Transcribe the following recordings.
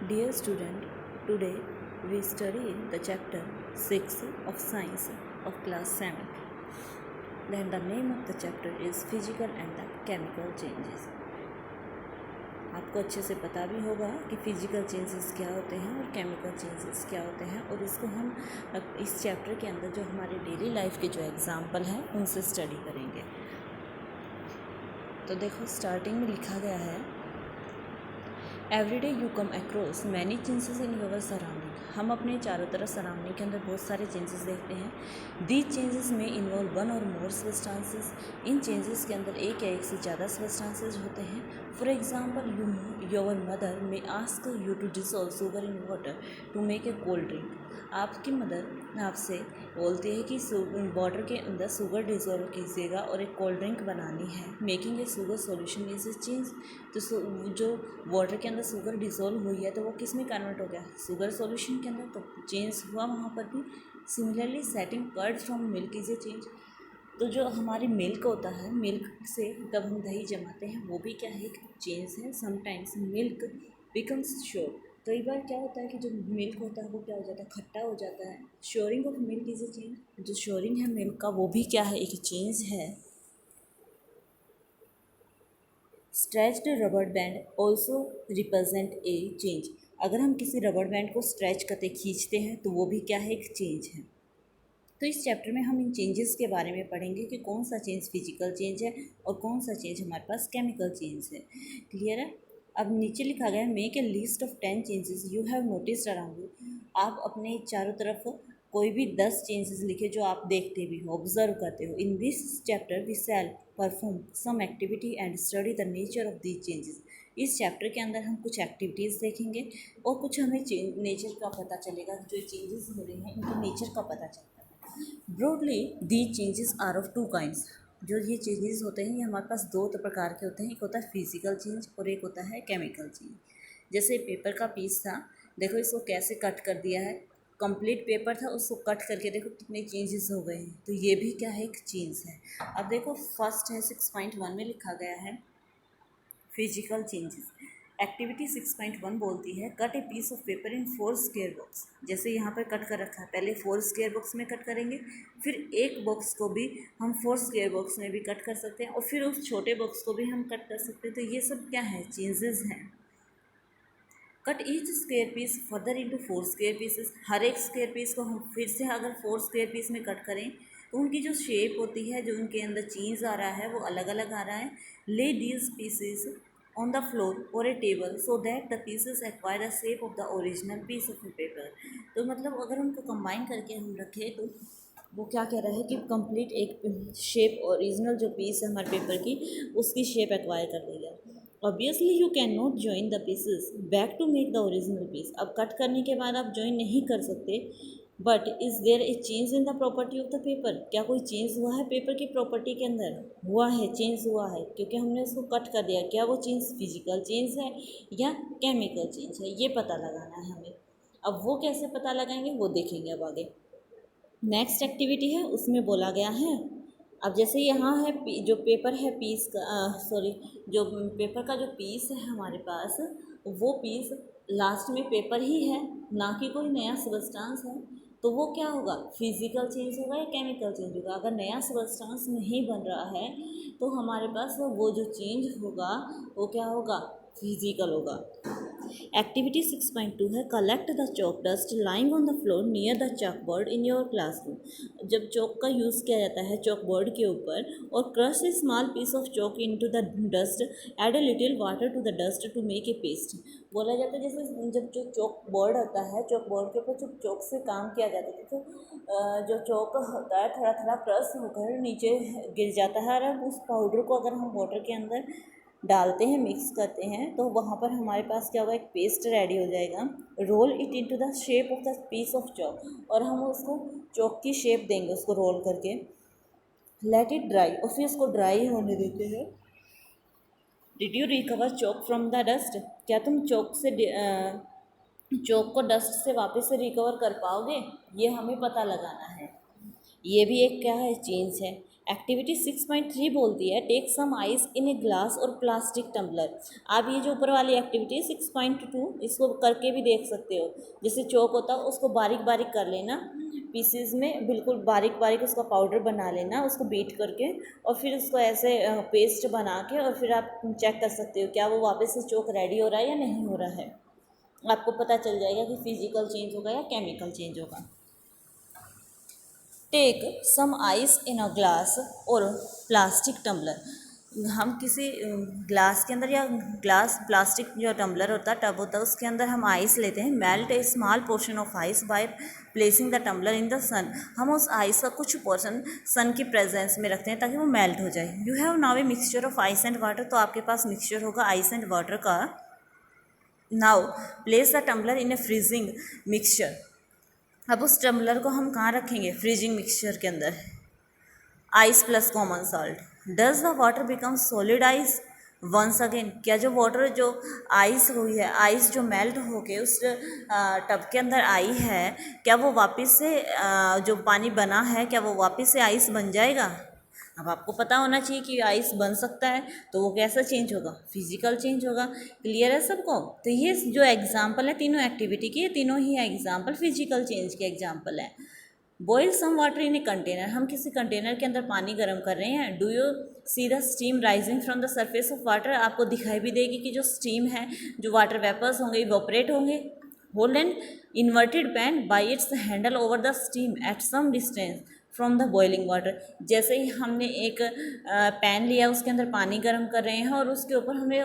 Dear student, today we study the chapter 6 of Science of class 7. Then the name of the chapter is Physical and the Chemical Changes. आपको अच्छे से पता भी होगा कि physical changes क्या होते हैं और केमिकल चेंजेस क्या होते हैं, और इसको हम इस चैप्टर के अंदर जो हमारे डेली लाइफ के जो एग्जाम्पल हैं उनसे स्टडी करेंगे। तो देखो, स्टार्टिंग में लिखा गया है, every day you come across many changes in your surrounding. हम अपने चारों तरफ सराउंडिंग के अंदर बहुत सारे चेंजेस देखते हैं। दीज चेंजेस में इन्वॉल्व वन और मोर सब्सटेंसेस। इन चेंजेस के अंदर एक या एक से ज़्यादा सब्सटेंसेस होते हैं। For example, your mother may ask you to dissolve sugar in water to make a cold drink. आपकी मदर आपसे बोलती है कि वाटर के अंदर शुगर डिसॉल्व कीजिएगा और एक कोल्ड ड्रिंक बनानी है। Making a sugar solution is a change. तो जो वाटर के अंदर शुगर डिसॉल्व हुई है तो वो किस में कन्वर्ट हो गया? शुगर सॉल्यूशन के अंदर। तो चेंज हुआ वहाँ पर भी। Similarly, setting curd from milk is a change. तो जो हमारी मिल्क होता है, मिल्क से जब हम दही जमाते हैं वो भी क्या है? एक चेंज है। Sometimes milk becomes sure. कई बार क्या होता है कि जो मिल्क होता है वो क्या हो जाता है? खट्टा हो जाता है। Souring of milk is a change. जो श्योरिंग है मिल्क का वो भी क्या है? एक चेंज है। Stretched rubber band also represent a change. अगर हम किसी रबर बैंड को स्ट्रेच करते खींचते हैं तो वो भी क्या है? एक चेंज है। तो इस चैप्टर में हम इन चेंजेस के बारे में पढ़ेंगे कि कौन सा चेंज फिजिकल चेंज है और कौन सा चेंज हमारे पास केमिकल चेंज है। क्लियर है? अब नीचे लिखा गया है, make a list of 10 changes you have noticed around you. आप अपने चारों तरफ कोई भी 10 चेंजेस लिखे जो आप देखते भी हो, ऑब्जर्व करते हो। In this chapter we shall perform some activity and study the nature of these changes. इस चैप्टर के अंदर हम कुछ एक्टिविटीज़ देखेंगे और कुछ हमें नेचर का पता चलेगा। जो चेंजेस हो रहे हैं इनके नेचर का पता चलता है। Broadly these changes are of 2 kinds. जो ये चेंजेस होते हैं ये हमारे पास दो प्रकार के होते हैं। एक होता है फिजिकल चेंज और एक होता है केमिकल चेंज। जैसे पेपर का पीस था, देखो इसको कैसे कट कर दिया है। कंप्लीट पेपर था, उसको कट करके देखो कितने चेंजेस हो गए हैं। तो ये भी क्या है? एक चेंज है। अब देखो, फर्स्ट है 6.1 में लिखा गया है फिजिकल चेंजेस। एक्टिविटी 6.1 बोलती है, cut a piece of paper in 4 square box. जैसे यहाँ पर कट कर रखा है, पहले 4 स्क्वायर बॉक्स में कट करेंगे, फिर एक बॉक्स को भी हम 4 स्क्वायर बॉक्स में भी कट कर सकते हैं और फिर उस छोटे बॉक्स को भी हम कट कर सकते हैं। तो ये सब क्या है? चेंजेस हैं। Cut each square piece further into 4 square pieces. हर एक स्क्वायर पीस को हम फिर से अगर 4 स्क्वायर पीस में कट करें तो उनकी जो शेप होती है, जो उनके अंदर चेंज आ रहा है वो अलग अलग आ रहा है। ले these pieces on the floor or a table so that the pieces acquire the shape of the original piece of paper। तो मतलब अगर उनको कंबाइन करके हम रखें तो वो क्या कह रहा है कि कंप्लीट एक शेप, ओरिजिनल जो पीस है हमारे पेपर की उसकी शेप एक्वायर कर लेगा। Obviously you can not join the pieces back to make the original piece. अब कट करने के बाद आप जॉइन नहीं कर सकते। But is there a change in the property of the paper. क्या कोई चेंज हुआ है पेपर की प्रॉपर्टी के अंदर? हुआ है, चेंज हुआ है, क्योंकि हमने उसको कट कर दिया। क्या वो चेंज फिजिकल चेंज है या केमिकल चेंज है? ये पता लगाना है हमें। अब वो कैसे पता लगाएंगे वो देखेंगे अब आगे। नेक्स्ट एक्टिविटी है, उसमें बोला गया है, अब जैसे यहाँ है जो पेपर है पीस का, जो पेपर का जो पीस है हमारे पास, वो पीस लास्ट में पेपर ही है, ना कि कोई नया सब्सटेंस है। तो वो क्या होगा? फिजिकल चेंज होगा या केमिकल चेंज होगा? अगर नया सब्सटेंस नहीं बन रहा है तो हमारे पास वो जो चेंज होगा वो क्या होगा? फिजिकल होगा। एक्टिविटी 6.2 है, collect the chalk dust lying on the floor near the chalkboard in your classroom. जब चॉक का यूज़ किया जाता है चॉकबोर्ड के ऊपर, और crush a small piece of chalk into the dust, add a little water to the dust to make a paste. बोला जाता है जैसे जब जो चॉक बोर्ड होता है, चॉक बोर्ड के ऊपर जब चॉक से काम किया जाता है तो जो चॉक होता है थोड़ा थोड़ा क्रश होकर नीचे गिर जाता है, और उस पाउडर को अगर हम वाटर के अंदर डालते हैं, मिक्स करते हैं, तो वहाँ पर हमारे पास क्या होगा? एक पेस्ट रेडी हो जाएगा। Roll it into the shape of the piece of chalk, और हम उसको चॉक की शेप देंगे उसको रोल करके। लेट इट ड्राई, और फिर उसको ड्राई होने देते हैं। Did you recover chalk from the dust? क्या तुम चॉक को डस्ट से वापस से रिकवर कर पाओगे? ये हमें पता लगाना है। ये भी एक क्या है? चेंज है। एक्टिविटी 6.3 बोलती है take some ice in a glass or plastic tumbler. आप ये जो ऊपर वाली एक्टिविटी 6.2 इसको करके भी देख सकते हो। जैसे चौक होता है उसको बारीक बारीक कर लेना, पीसेस में बिल्कुल बारीक बारीक उसका पाउडर बना लेना, उसको बीट करके और फिर उसको ऐसे पेस्ट बना के और फिर आप चेक कर सकते हो क्या वो वापस से चौक रेडी हो रहा है या नहीं हो रहा है। आपको पता चल जाएगा कि फिजिकल चेंज होगा या केमिकल चेंज होगा। Take some ice in a glass or plastic tumbler. हम किसी ग्लास के अंदर या ग्लास प्लास्टिक जो टम्बलर होता है टब होता है उसके अंदर हम आइस लेते हैं। Melt a small portion of ice by placing the tumbler in the sun. हम उस आइस का कुछ पोर्शन सन की प्रेजेंस में रखते हैं ताकि वो मेल्ट हो जाए। You have now a mixture of ice and water. तो आपके पास मिक्सचर होगा आइस एंड वाटर का। Now place the tumbler in a freezing mixture. अब उस टम्बलर को हम कहाँ रखेंगे? फ्रीजिंग मिक्सचर के अंदर। Ice plus common salt. Does the water become solid ice once again. क्या जो वाटर जो आइस हुई है, आइस जो मेल्ट होके उस टब के अंदर आई है, क्या वो वापस से जो पानी बना है क्या वो वापस से आइस बन जाएगा? अब आपको पता होना चाहिए कि आइस बन सकता है, तो वो कैसा चेंज होगा? फिजिकल चेंज होगा। क्लियर है सबको? तो ये जो एग्जाम्पल है तीनों एक्टिविटी की, ये तीनों ही एग्जाम्पल फिजिकल चेंज के एग्जाम्पल है। Boil some water in a container. हम किसी कंटेनर के अंदर पानी गर्म कर रहे हैं। Do you see the steam rising from the surface of water. आपको दिखाई भी देगी कि जो स्टीम है, जो वाटर वेपर्स होंगे इवोपरेट होंगे। Hold an inverted pan by its handle over the steam at some distance from the boiling water. जैसे ही हमने एक पैन लिया, उसके अंदर पानी गर्म कर रहे हैं और उसके ऊपर हमने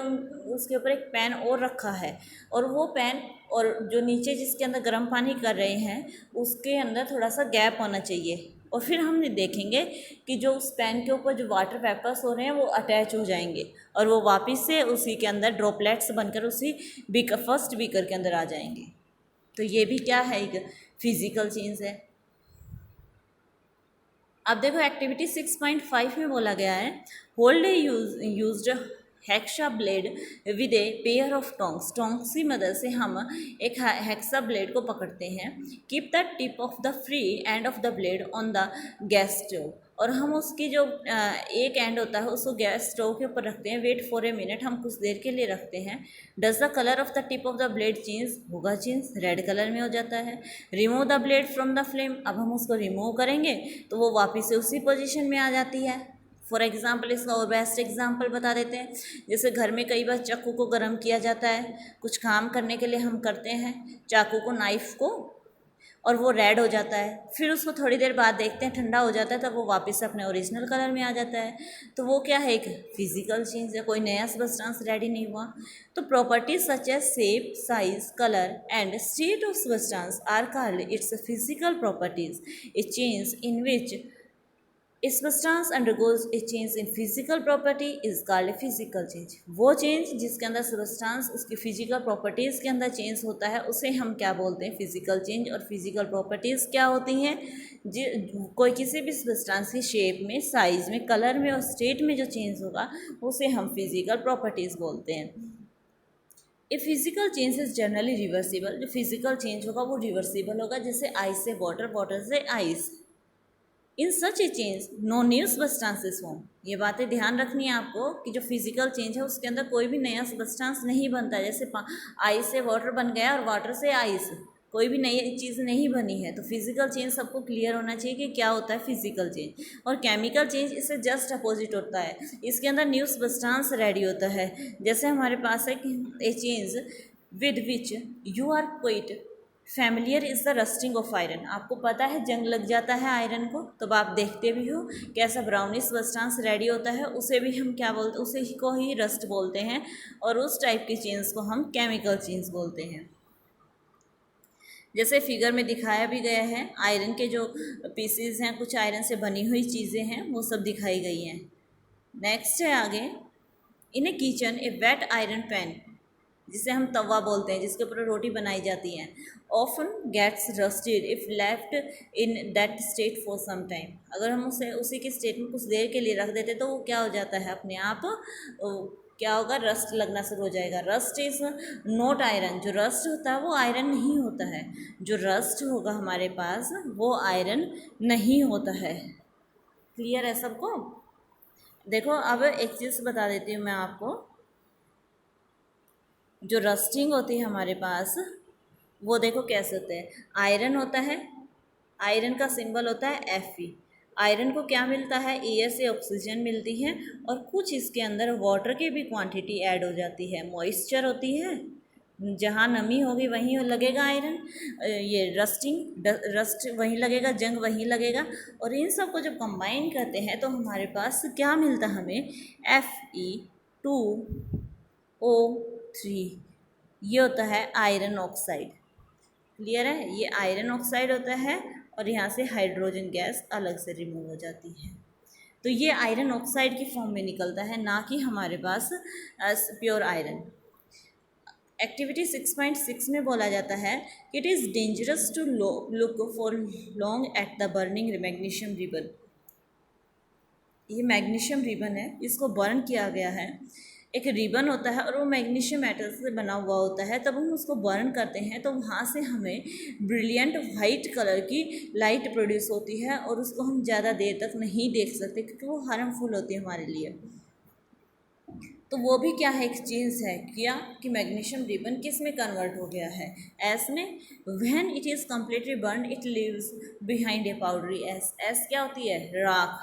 उसके ऊपर एक पैन और रखा है, और वो पैन और जो नीचे जिसके अंदर गर्म पानी कर रहे हैं उसके अंदर थोड़ा सा गैप होना चाहिए। और फिर हम देखेंगे कि जो उस पैन के ऊपर जो वाटर वेपर्स हो रहे हैं वो अटैच हो जाएंगे और वो वापस से उसी के अंदर ड्रॉपलेट्स बनकर उसी फर्स्ट बीकर के अंदर आ जाएंगे। तो ये भी क्या है? एक फिजिकल चेंज है। अब देखो एक्टिविटी 6.5 में बोला गया है hold a used hexa blade with a pair of tongs. Tongs की मदद से हम एक हेक्सा ब्लेड को पकड़ते हैं। Keep the tip of the free end of the blade on the gas stove. और हम उसकी जो एक एंड होता है उसको गैस स्टोव के ऊपर रखते हैं। वेट फॉर ए मिनट, हम कुछ देर के लिए रखते हैं। Does the colour of the tip of the blade change? होगा चेंज, रेड कलर में हो जाता है। Remove the blade from the flame. अब हम उसको रिमूव करेंगे तो वो वापस से उसी पोजीशन में आ जाती है। फॉर एग्जाम्पल इसका और बेस्ट एग्जाम्पल बता देते हैं। जैसे घर में कई बार चाकू को गर्म किया जाता है, कुछ काम करने के लिए हम करते हैं चाकू को, नाइफ को, और वो रेड हो जाता है। फिर उसको थोड़ी देर बाद देखते हैं ठंडा हो जाता है, तब वो वापस से अपने ओरिजिनल कलर में आ जाता है। तो वो क्या है? एक फिजिकल चेंज है, कोई नया सब्सटेंस रेडी नहीं हुआ। तो properties such as shape, size, colour and state of substance are called its physical properties. A change in which substance undergoes a change in physical property is called a physical change. वो change जिसके अंदर substance उसकी physical properties के अंदर change होता है उसे हम क्या बोलते हैं? Physical change. और फिजिकल प्रॉपर्टीज़ क्या होती हैं? कोई किसी भी सब्सटेंस की शेप में, साइज में, कलर में और स्टेट में जो चेंज होगा उसे हम फिजिकल प्रॉपर्टीज़ बोलते हैं। A physical change is generally reversible. जो फिजिकल चेंज होगा वो रिवर्सिबल होगा, जैसे आइस से वाटर, वाटर से ice. In such a change no new substances form. ये बातें ध्यान रखनी है आपको कि जो फिजिकल चेंज है उसके अंदर कोई भी नया सब्सटेंस नहीं बनता है। जैसे आइस से वाटर बन गया और वाटर से आइस, कोई भी नई चीज़ नहीं बनी है। तो फिजिकल चेंज सबको क्लियर होना चाहिए कि क्या होता है फिजिकल चेंज। और केमिकल चेंज इससे जस्ट अपोजिट होता है, इसके अंदर न्यू सब्सटेंस रेडी होता है। जैसे हमारे पास है कि a change with which you are quite familiar is the rusting of iron. आपको पता है जंग लग जाता है आयरन को, तब आप देखते भी हो कैसा ब्राउनिश सब्सटेंस रेडी होता है, उसे भी हम क्या बोलते हैं? उसे को ही रस्ट बोलते हैं। और उस टाइप की चेंज को हम केमिकल चेंज बोलते हैं। जैसे फिगर में दिखाया भी गया है, आयरन के जो पीसीज हैं, कुछ आयरन से बनी हुई चीज़ें हैं, वो सब दिखाई गई हैं। नेक्स्ट है आगे, इन ए किचन ए वेट आयरन पैन, जिसे हम तवा बोलते हैं, जिसके ऊपर रोटी बनाई जाती है, often gets rusted if left in that state for some time. अगर हम उसे उसी के स्टेट में कुछ देर के लिए रख देते तो वो क्या हो जाता है? अपने आप क्या होगा? रस्ट लगना शुरू हो जाएगा। Rust is not iron. जो रस्ट होता है वो आयरन नहीं होता है। जो रस्ट होगा हमारे पास वो आयरन नहीं होता है। क्लियर है सबको? देखो अब एक चीज़ बता देती हूँ मैं आपको, जो रस्टिंग होती है हमारे पास वो देखो कैसे होते हैं। आयरन होता है, आयरन का सिंबल होता है Fe। आयरन को क्या मिलता है? एयर से ऑक्सीजन मिलती है और कुछ इसके अंदर वाटर की भी क्वांटिटी ऐड हो जाती है, मॉइस्चर होती है, जहाँ नमी होगी वहीं लगेगा आयरन, ये रस्ट वहीं लगेगा, जंग वहीं लगेगा। और इन सब को जब कंबाइन करते हैं तो हमारे पास क्या मिलता है हमें? Fe2O3, ये होता है आयरन ऑक्साइड। क्लियर है? ये आयरन ऑक्साइड होता है और यहाँ से हाइड्रोजन गैस अलग से रिमूव हो जाती है। तो ये आयरन ऑक्साइड की फॉर्म में निकलता है, ना कि हमारे पास प्योर आयरन। एक्टिविटी 6.6 में बोला जाता है कि it is dangerous to look for long at the burning magnesium ribbon. ये मैग्नीशियम रिबन है, इसको बर्न किया गया है। एक रिबन होता है और वो मैग्नीशियम मेटल से बना हुआ होता है। तब हम उसको बर्न करते हैं तो वहाँ से हमें ब्रिलियंट वाइट कलर की लाइट प्रोड्यूस होती है और उसको हम ज़्यादा देर तक नहीं देख सकते क्योंकि वो हार्मफुल होती है हमारे लिए। तो वो भी क्या है? एक चीज़ है क्या कि मैग्नीशियम रिबन किस में कन्वर्ट हो गया है? एस में। When it is completely burn it leaves behind a powdery S. S क्या होती है? राख।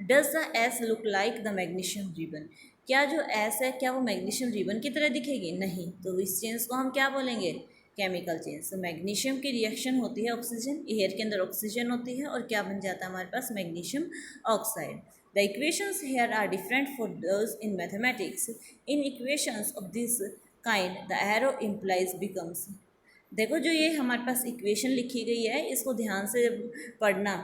Does the S look like the magnesium ribbon? क्या जो एस है क्या वो मैग्नीशियम रिबन की तरह दिखेगी? नहीं। तो इस चेंज को हम क्या बोलेंगे? Chemical change. तो मैग्नीशियम की रिएक्शन होती है ऑक्सीजन, एयर के अंदर ऑक्सीजन होती है और क्या बन जाता है हमारे पास? Magnesium oxide. The equations here are different for those in mathematics. In equations of this kind, the arrow implies becomes. देखो जो ये हमारे पास इक्वेशन लिखी गई है इसको ध्यान से पढ़ना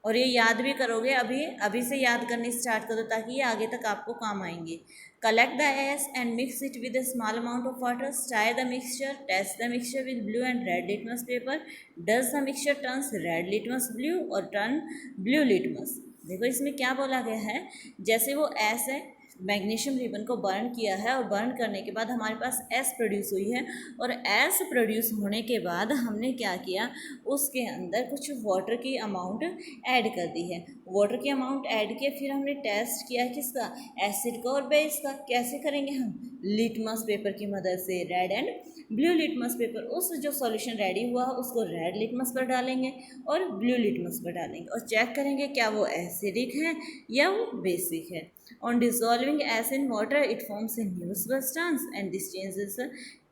और ये याद भी करोगे। अभी से याद करनी स्टार्ट करो ताकि ये आगे तक आपको काम आएंगे। Collect the ash and mix it with a small amount of water. Stir the mixture. Test the mixture with blue and red litmus paper. Does the mixture turns red litmus blue or turn blue litmus. देखो इसमें क्या बोला गया है, जैसे वो S है, magnesium ribbon को बर्न किया है और बर्न करने के बाद हमारे पास एस प्रोड्यूस हुई है और एस प्रोड्यूस होने के बाद हमने क्या किया? उसके अंदर कुछ वाटर की अमाउंट ऐड कर दी है। वाटर की अमाउंट ऐड किया, फिर हमने टेस्ट किया किसका? एसिड का और बेस का। कैसे करेंगे हम? लिटमस पेपर की मदद से, red and blue litmus paper. उस जो सॉल्यूशन रेडी हुआ उसको रेड लिटमस पर डालेंगे और ब्लू लिटमस पर डालेंगे और चेक करेंगे क्या वो एसिडिक है या वो बेसिक है। On dissolving S in water, it forms a new substance and this change is a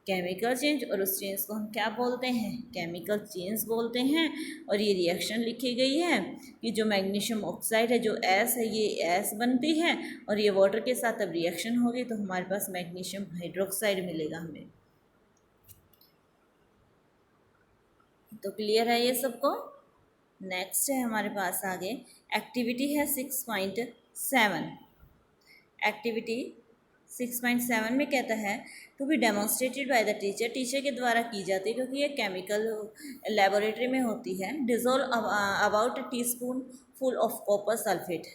chemical change. और उस चेंज को हम क्या बोलते हैं? केमिकल चेंज बोलते हैं। और ये रिएक्शन लिखी गई है कि जो मैग्नीशियम ऑक्साइड है, जो एस है, ये एस बनती है और ये वाटर के साथ अब रिएक्शन होगी तो हमारे पास मैग्नीशियम हाइड्रोक्साइड मिलेगा हमें। तो क्लियर है ये सबको? नेक्स्ट है हमारे पास आगे एक्टिविटी है 6.7। एक्टिविटी 6.7 में कहता है to be demonstrated by the teacher. Teacher के द्वारा की जाती है क्योंकि ये केमिकल लेबोरेटरी में होती है। Dissolve about tea spoon full of copper sulphate.